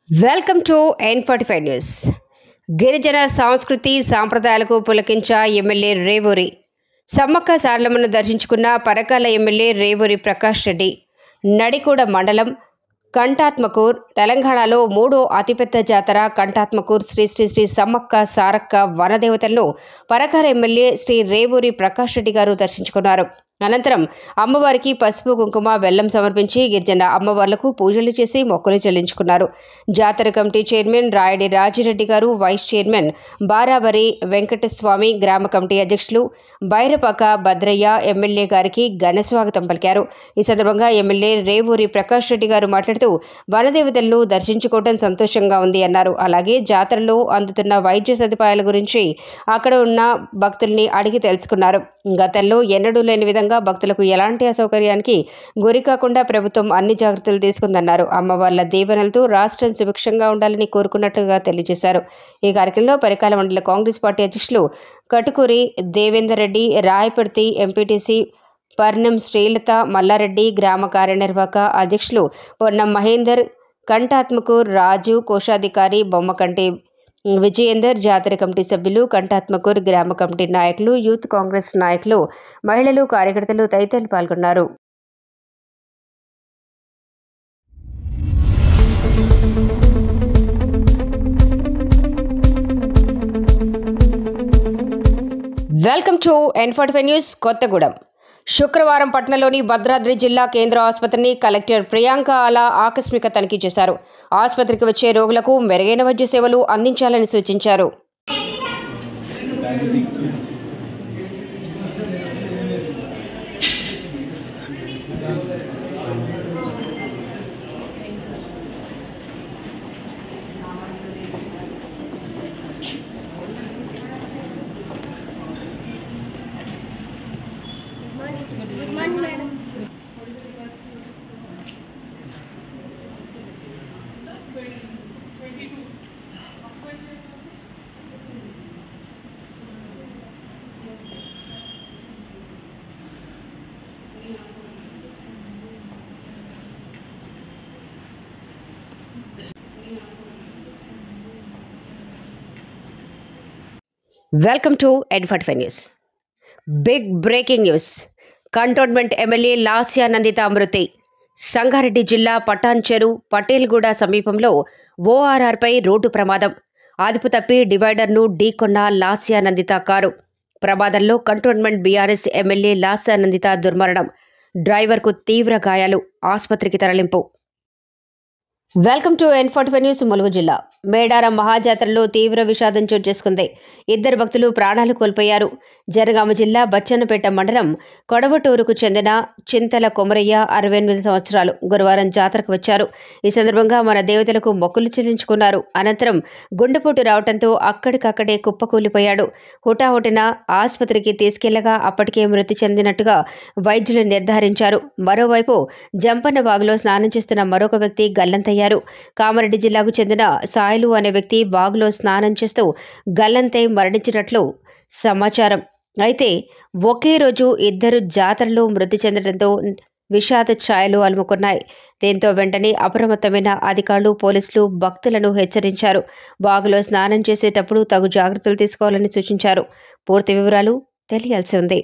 Welcome to N45 news. గిరిజన సంస్కృతి సాంప్రదాయాలకు పులకించ ఎమ్మెల్యే రేవూరి సమ్మక్క సారలమ్మను దర్శించుకున్న పరకాల ఎమ్మెల్యే రేవూరి ప్రకాష్ రెడ్డి. నడికూడ మండలం కంఠాత్మకూర్ తెలంగాణలో మూడో అతిపెద్ద జాతర కంఠాత్మకూర్ శ్రీ శ్రీ శ్రీ సమ్మక్క సారక్క వనదేవతలను పరకాల ఎమ్మెల్యే శ్రీ రేవూరి ప్రకాష్ రెడ్డి గారు దర్శించుకున్నారు. అనంతరం అమ్మవారికి పసుపు కుంకుమ బెల్లం సమర్పించి గిరిజన అమ్మవార్లకు పూజలు చేసి మొక్కులు చెల్లించుకున్నారు. జాతర కమిటీ చైర్మన్ రాయడి రాజిరెడ్డి గారు, వైస్ చైర్మన్ బారాబరి వెంకటస్వామి, గ్రామ కమిటీ అధ్యక్షులు బైరపాక భద్రయ్య ఎమ్మెల్యే గారికి ఘన స్వాగతం పలికారు. ఈ సందర్భంగా ఎమ్మెల్యే రేవూరి ప్రకాష్ రెడ్డి గారు మాట్లాడుతూ వనదేవతలను దర్శించుకోవడం సంతోషంగా ఉంది అన్నారు. అలాగే జాతరలో అందుతున్న వైద్య సదుపాయాల గురించి అక్కడ ఉన్న భక్తుల్ని అడిగి తెలుసుకున్నారు. గతంలో ఎన్నడూ లేని విధంగా భక్తులకు ఎలాంటి అసౌకర్యానికి గురి కాకుండా ప్రభుత్వం అన్ని జాగ్రత్తలు తీసుకుందన్నారు. అమ్మవార్ల దీవెనలతో రాష్ట్రం సుభిక్షంగా ఉండాలని కోరుకున్నట్లుగా తెలియజేశారు. ఈ కార్యక్రమంలో పరికాల మండల కాంగ్రెస్ పార్టీ అధ్యక్షులు కటుకూరి దేవేందర్ రెడ్డి, రాయపర్తి ఎంపీటీసీ పర్ణం శ్రీలత మల్లారెడ్డి, గ్రామ కార్యనిర్వాహక అధ్యక్షులు పొన్నం మహేందర్, కంఠాత్మకూర్ రాజు, కోశాధికారి బొమ్మకంటి విజయేందర్, జాతర కమిటీ సభ్యులు, కంఠాత్మకూర్ గ్రామ కమిటీ నాయకులు, యూత్ కాంగ్రెస్ నాయకులు, మహిళలు, కార్యకర్తలు తదితరులు పాల్గొన్నారు. Welcome to N45 news. Kothagudem శుక్రవారం పట్టణంలోని భద్రాద్రి జిల్లా కేంద్ర ఆసుపత్రిని కలెక్టర్ ప్రియాంక ఆలా ఆకస్మిక తనిఖీ చేశారు. ఆసుపత్రికి వచ్చే రోగులకు మెరుగైన వైద్య సేవలు అందించాలని సూచించారు. Good morning, madam. Welcome to N45 news. Big breaking news. Cantonment MLA Lasya Nanditha మృతి. సంగారెడ్డి జిల్లా పటాన్చెరు పటేల్గూడ సమీపంలో ఓఆర్ఆర్పై రోడ్డు ప్రమాదం. అదుపు తప్పి డివైడర్ను ఢీకొన్న లాస్య నందిత కారు. ప్రమాదంలో cantonment BRS MLA Lasya Nanditha దుర్మరణం. డ్రైవర్కు తీవ్ర గాయాలు. ఆసుపత్రికి తరలింపు. Welcome to N45 news. Mulugu జిల్లా మేడారం మహాజాతరలో తీవ్ర విషాదం చోటు చేసుకుంది. 2 భక్తులు ప్రాణాలు కోల్పోయారు. జనగామ జిల్లా బచ్చన్నపేట మండలం కొడవటూరుకు చెందిన చింతల కొమరయ్య 68 సంవత్సరాలు గురువారం జాతరకు వచ్చారు. ఈ సందర్భంగా మన దేవతలకు మొక్కులు చెల్లించుకున్నారు. అనంతరం గుండెపోటు రావడంతో అక్కడికక్కడే కుప్పకూలిపోయాడు. హుటాహుటిన ఆసుపత్రికి తీసుకెళ్లగా అప్పటికే మృతి చెందినట్టుగా వైద్యులు నిర్ధారించారు. మరోవైపు జంపన్నవాగులో స్నానం చేస్తున్న మరొక వ్యక్తి గల్లంతయ్యారు. కామారెడ్డి జిల్లాకు చెందిన సాయిలు అనే వ్యక్తి వాగులో స్నానం చేస్తూ గల్లంతై మరణించినట్లు సమాచారం. అయితే ఒకే రోజు 2 జాతరలో మృతి చెందడంతో విషాద ఛాయలు అలుముకున్నాయి. దీంతో వెంటనే అప్రమత్తమైన అధికారులు, పోలీసులు భక్తులను హెచ్చరించారు. వాగులో స్నానం చేసేటప్పుడు తగు జాగ్రత్తలు తీసుకోవాలని సూచించారు. పూర్తి వివరాలు తెలియాల్సి ఉంది.